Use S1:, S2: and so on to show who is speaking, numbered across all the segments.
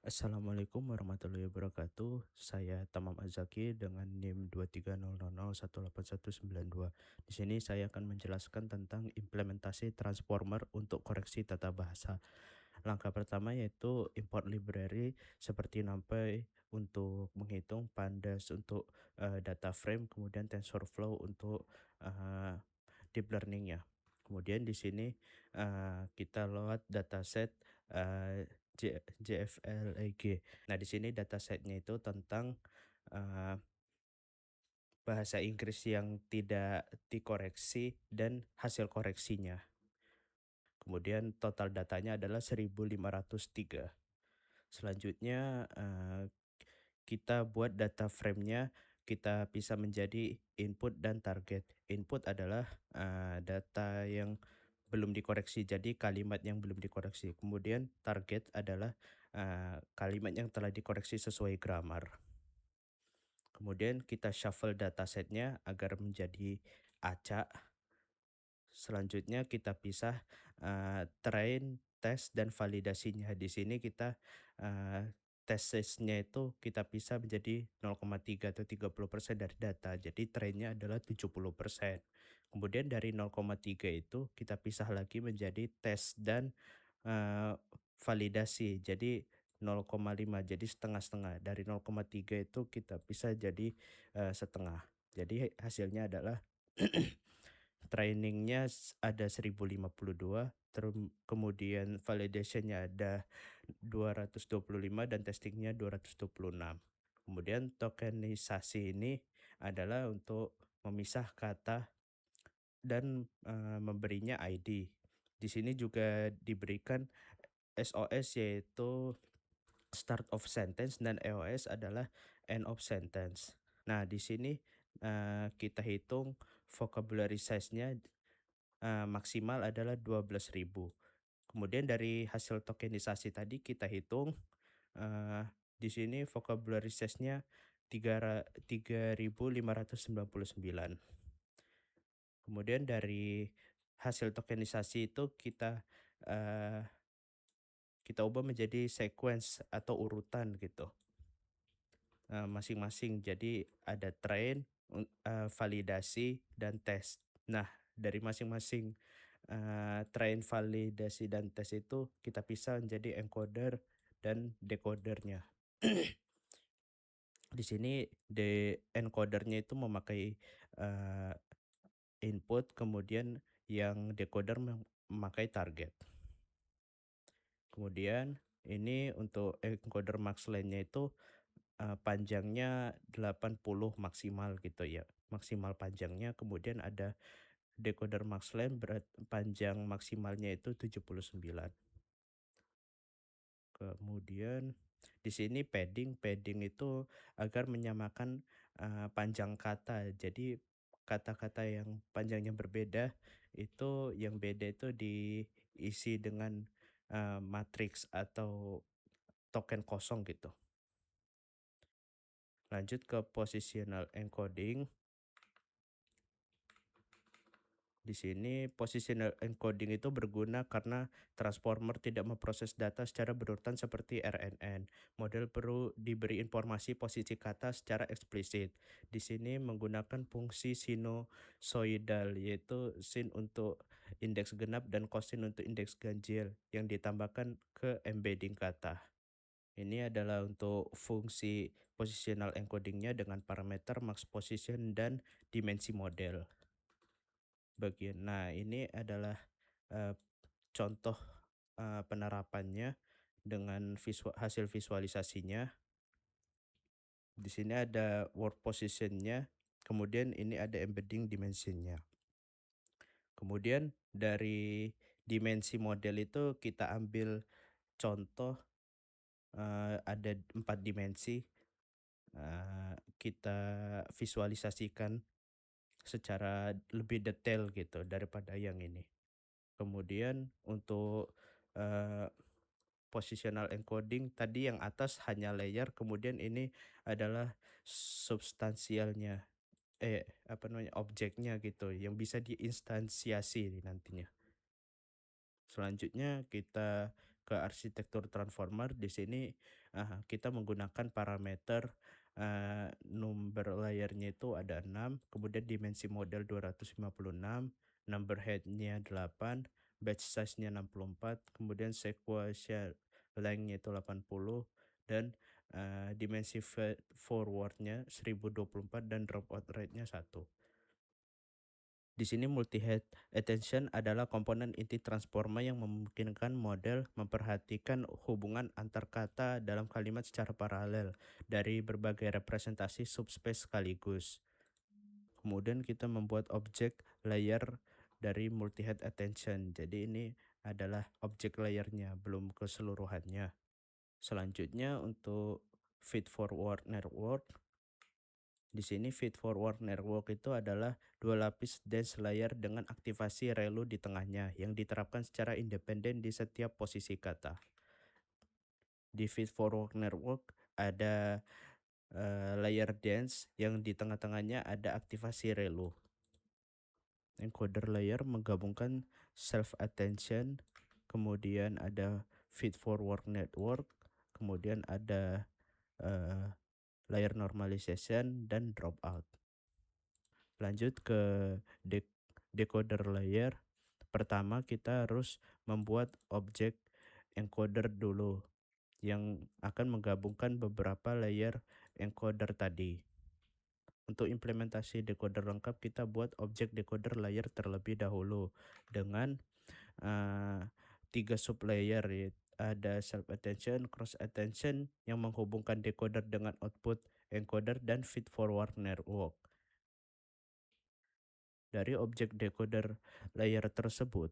S1: Assalamualaikum warahmatullahi wabarakatuh. Saya Tamam Azaki dengan NIM 23000189192. Di sini saya akan menjelaskan tentang implementasi transformer untuk koreksi tata bahasa. Langkah pertama yaitu import library seperti NumPy untuk menghitung, Pandas untuk data frame, kemudian TensorFlow untuk eh, deep learning-nya. Kemudian di sini kita load dataset JFLEG. Nah, di sini datasetnya itu tentang eh, bahasa Inggris yang tidak dikoreksi dan hasil koreksinya. Kemudian total datanya adalah 1503. Selanjutnya kita buat data frame-nya, kita bisa menjadi input dan target. Input adalah data yang belum dikoreksi, jadi kalimat yang belum dikoreksi. Kemudian target adalah kalimat yang telah dikoreksi sesuai grammar. Kemudian kita shuffle datasetnya agar menjadi acak. Selanjutnya kita pisah train, tes, dan validasinya. Di sini kita tesnya itu kita pisah menjadi 0,3 atau 30% dari data. Jadi trainnya adalah 70%. Kemudian dari 0,3 itu kita pisah lagi menjadi tes dan validasi. Jadi 0,5, jadi setengah-setengah. Dari 0,3 itu kita pisah jadi setengah. Jadi hasilnya adalah trainingnya ada 1052, kemudian validationnya ada 225 dan testingnya 226. Kemudian tokenisasi ini adalah untuk memisah kata dan memberinya ID. Di sini juga diberikan SOS yaitu start of sentence dan EOS adalah end of sentence. Nah, di sini kita hitung vocabulary size-nya maksimal adalah 12.000. Kemudian dari hasil tokenisasi tadi kita hitung di sini vocabulary size-nya 3.599. Kemudian dari hasil tokenisasi itu uh, kita ubah menjadi sequence atau urutan gitu masing-masing. Jadi ada train, validasi, dan tes. Nah, dari masing-masing train, validasi, dan tes itu kita pisah menjadi encoder dan decodernya. Di sini encodernya itu memakai uh, input, kemudian yang decoder memakai target. Kemudian ini untuk encoder max length-nya itu panjangnya 80 maksimal gitu ya. Maksimal panjangnya, kemudian ada decoder max length panjang maksimalnya itu 79. Kemudian di sini padding itu agar menyamakan panjang kata. Jadi kata-kata yang panjangnya berbeda itu yang beda itu diisi dengan matriks atau token kosong gitu. Lanjut ke positional encoding. Di sini positional encoding itu berguna karena transformer tidak memproses data secara berurutan seperti RNN. Model perlu diberi informasi posisi kata secara eksplisit. Di sini menggunakan fungsi sinusoidal, yaitu sin untuk indeks genap dan kosin untuk indeks ganjil yang ditambahkan ke embedding kata. Ini adalah untuk fungsi positional encodingnya dengan parameter max position dan dimensi model. Nah, ini adalah contoh penerapannya dengan hasil visualisasinya. Di sini ada word positionnya, kemudian ini ada embedding dimensinya. Kemudian dari dimensi model itu kita ambil contoh ada 4 dimensi. Kita visualisasikan secara lebih detail gitu daripada yang ini. Kemudian untuk positional encoding tadi yang atas hanya layer, kemudian ini adalah substansialnya, objeknya gitu yang bisa diinstansiasi nantinya. Selanjutnya kita ke arsitektur transformer. Di sini kita menggunakan parameter number layernya itu ada 6, kemudian dimensi model 256, number headnya 8, batch size-nya 64, kemudian sequential length-nya itu 80, dan dimensi forward-nya 1024 dan dropout rate-nya 1. Di sini multi-head attention adalah komponen inti transformer yang memungkinkan model memperhatikan hubungan antar kata dalam kalimat secara paralel dari berbagai representasi subspace sekaligus. Kemudian kita membuat objek layer dari multi-head attention. Jadi ini adalah objek layernya, belum keseluruhannya. Selanjutnya untuk feed forward network. Di sini feed forward network itu adalah dua lapis dense layer dengan aktivasi relu di tengahnya yang diterapkan secara independen di setiap posisi kata. Di feed forward network ada layer dense yang di tengah-tengahnya ada aktivasi relu. Encoder layer menggabungkan self attention, kemudian ada feed forward network, kemudian ada layer normalization dan dropout. Lanjut ke decoder layer. Pertama kita harus membuat objek encoder dulu yang akan menggabungkan beberapa layer encoder tadi. Untuk implementasi decoder lengkap kita buat objek decoder layer terlebih dahulu dengan 3 sublayer, ada self attention, cross attention yang menghubungkan decoder dengan output encoder, dan feed forward network. Dari objek decoder layer tersebut,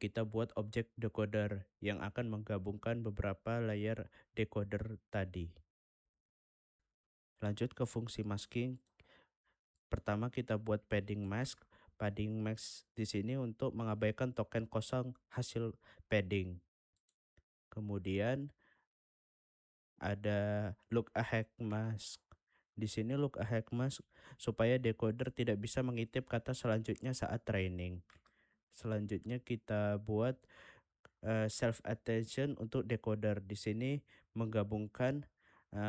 S1: kita buat objek decoder yang akan menggabungkan beberapa layer decoder tadi. Lanjut ke fungsi masking. Pertama kita buat padding mask. Padding mask di sini untuk mengabaikan token kosong hasil padding. Kemudian ada look ahead mask. Di sini look ahead mask supaya decoder tidak bisa mengintip kata selanjutnya saat training. Selanjutnya kita buat self attention untuk decoder. Di sini menggabungkan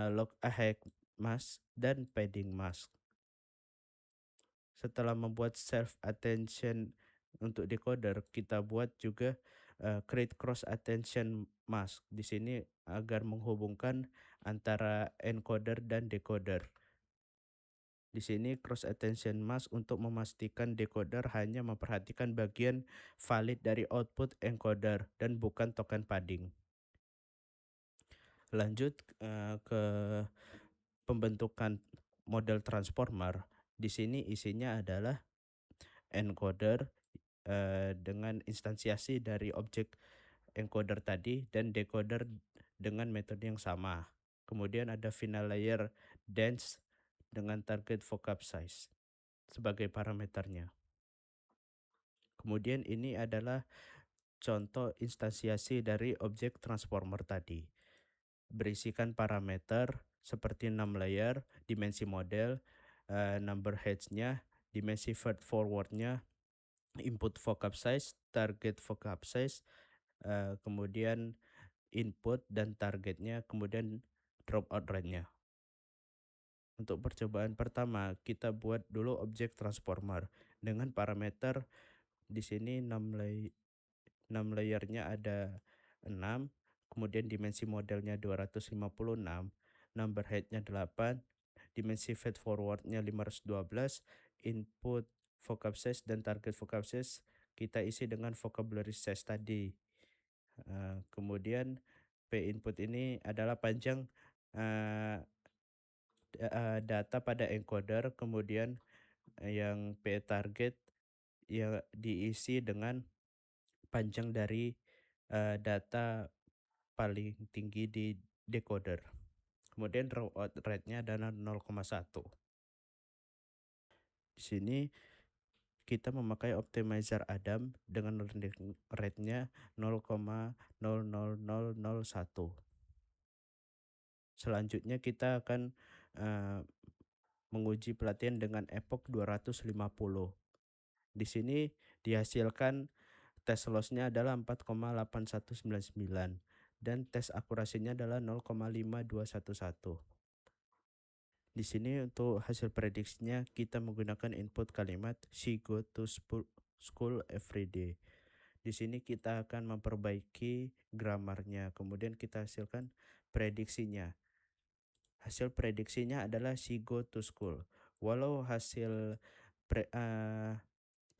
S1: look ahead mask dan padding mask. Setelah membuat self attention untuk decoder, kita buat juga create cross attention mask. Di sini agar menghubungkan antara encoder dan decoder. Di sini cross attention mask untuk memastikan decoder hanya memperhatikan bagian valid dari output encoder dan bukan token padding. Lanjut ke pembentukan model transformer. Di sini isinya adalah encoder dengan instansiasi dari objek encoder tadi dan decoder dengan metode yang sama. Kemudian ada final layer dense dengan target vocab size sebagai parameternya. Kemudian ini adalah contoh instansiasi dari objek transformer tadi. Berisikan parameter seperti 6 layer, dimensi model, number heads-nya, dimensi feed forward-nya, input vocab size, target vocab size, kemudian input dan targetnya, kemudian dropout rate-nya. Untuk percobaan pertama, kita buat dulu objek transformer dengan parameter di sini 6 layernya ada 6, kemudian dimensi modelnya 256, number headnya 8, dimensi feed forwardnya 512, input vocab size dan target vocab size kita isi dengan vocabulary size tadi. Kemudian P input ini adalah panjang data pada encoder, kemudian yang P target ya diisi dengan panjang dari data paling tinggi di decoder. Kemudian dropout rate-nya adalah 0,1. Di sini kita memakai optimizer Adam dengan rendering rate-nya 0,00001. Selanjutnya kita akan menguji pelatihan dengan epoch 250. Di sini dihasilkan tes loss-nya adalah 4,8199 dan tes akurasinya adalah 0,5211. Di sini untuk hasil prediksinya kita menggunakan input kalimat "She go to school every day". Di sini kita akan memperbaiki gramarnya, kemudian kita hasilkan prediksinya. Hasil prediksinya adalah "She go to school". Walau hasil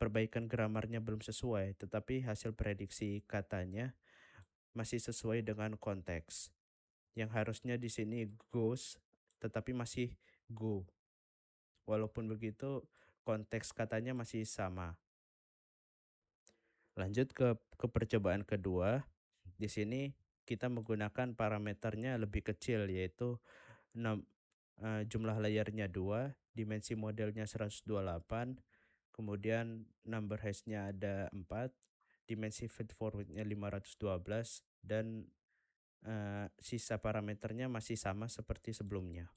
S1: perbaikan gramarnya belum sesuai, tetapi hasil prediksi katanya masih sesuai dengan konteks. Yang harusnya di sini goes, tetapi masih go. Walaupun begitu, konteks katanya masih sama. Lanjut ke percobaan kedua. Di sini kita menggunakan parameternya lebih kecil, yaitu jumlah layarnya 2, dimensi modelnya 128, kemudian number hash-nya ada 4, dimensi feed forward-nya 512, dan sisa parameternya masih sama seperti sebelumnya.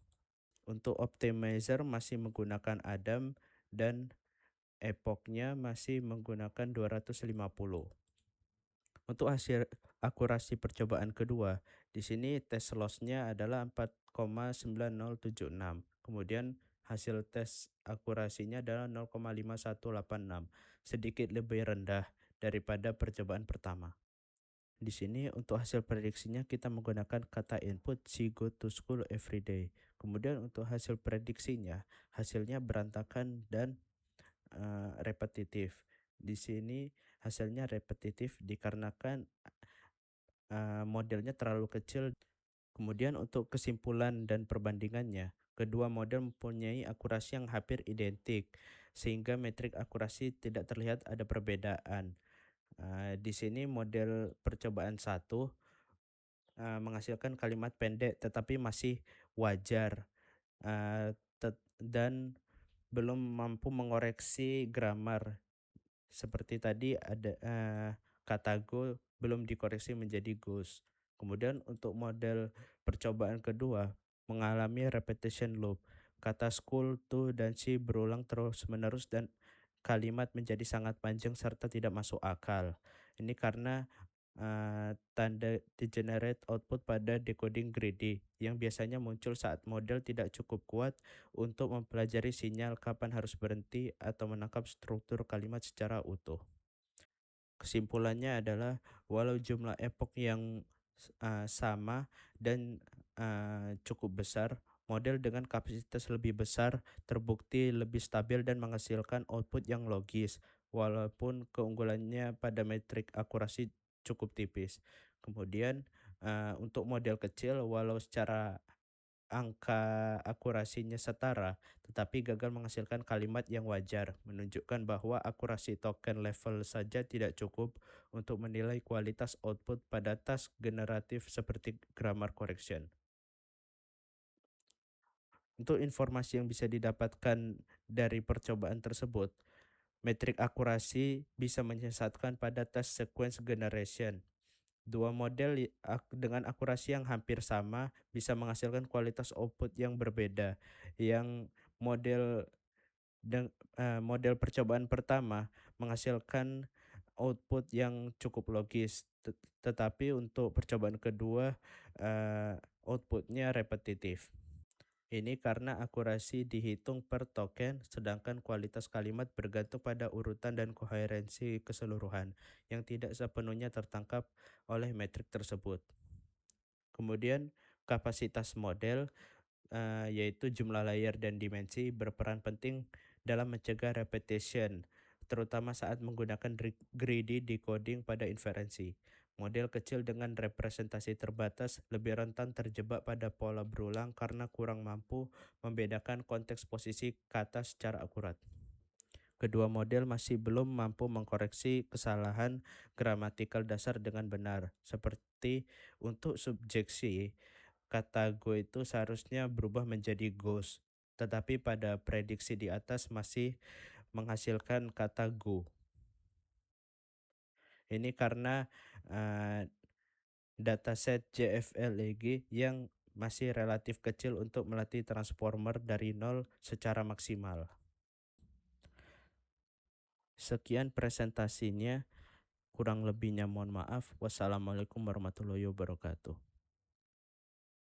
S1: Untuk optimizer masih menggunakan Adam dan epoch-nya masih menggunakan 250. Untuk hasil akurasi percobaan kedua, di sini tes loss-nya adalah 4,9076. Kemudian hasil tes akurasinya adalah 0,5186, sedikit lebih rendah daripada percobaan pertama. Di sini untuk hasil prediksinya kita menggunakan kata input "She go to school every day". Kemudian untuk hasil prediksinya, hasilnya berantakan dan repetitif. Di sini hasilnya repetitif dikarenakan modelnya terlalu kecil. Kemudian untuk kesimpulan dan perbandingannya, kedua model mempunyai akurasi yang hampir identik, sehingga metrik akurasi tidak terlihat ada perbedaan. Di sini model percobaan 1 menghasilkan kalimat pendek tetapi masih wajar, dan belum mampu mengoreksi grammar. Seperti tadi ada kata go belum dikoreksi menjadi goes. Kemudian untuk model percobaan kedua mengalami repetition loop. Kata school, to, dan she berulang terus-menerus dan kalimat menjadi sangat panjang serta tidak masuk akal. Ini karena tanda degenerate output pada decoding greedy yang biasanya muncul saat model tidak cukup kuat untuk mempelajari sinyal kapan harus berhenti atau menangkap struktur kalimat secara utuh. Kesimpulannya adalah walau jumlah epoch yang sama dan cukup besar, model dengan kapasitas lebih besar terbukti lebih stabil dan menghasilkan output yang logis, walaupun keunggulannya pada metrik akurasi cukup tipis. Kemudian untuk model kecil, walau secara angka akurasinya setara, tetapi gagal menghasilkan kalimat yang wajar, menunjukkan bahwa akurasi token level saja tidak cukup untuk menilai kualitas output pada task generatif seperti grammar correction. Untuk informasi yang bisa didapatkan dari percobaan tersebut, metrik akurasi bisa menyesatkan pada task sequence generation. Dua model dengan akurasi yang hampir sama bisa menghasilkan kualitas output yang berbeda. Yang model model percobaan pertama menghasilkan output yang cukup logis, tetapi untuk percobaan kedua outputnya repetitif. Ini karena akurasi dihitung per token, sedangkan kualitas kalimat bergantung pada urutan dan koherensi keseluruhan yang tidak sepenuhnya tertangkap oleh metrik tersebut. Kemudian kapasitas model, yaitu jumlah layar dan dimensi, berperan penting dalam mencegah repetition, terutama saat menggunakan greedy decoding pada inferensi. Model kecil dengan representasi terbatas lebih rentan terjebak pada pola berulang karena kurang mampu membedakan konteks posisi kata secara akurat. Kedua model masih belum mampu mengkoreksi kesalahan gramatikal dasar dengan benar, seperti untuk subjeksi, kata go itu seharusnya berubah menjadi goes, tetapi pada prediksi di atas masih menghasilkan kata go. Ini karena dataset JFLEG yang masih relatif kecil untuk melatih transformer dari nol secara maksimal. Sekian presentasinya. Kurang lebihnya mohon maaf. Wassalamualaikum warahmatullahi wabarakatuh.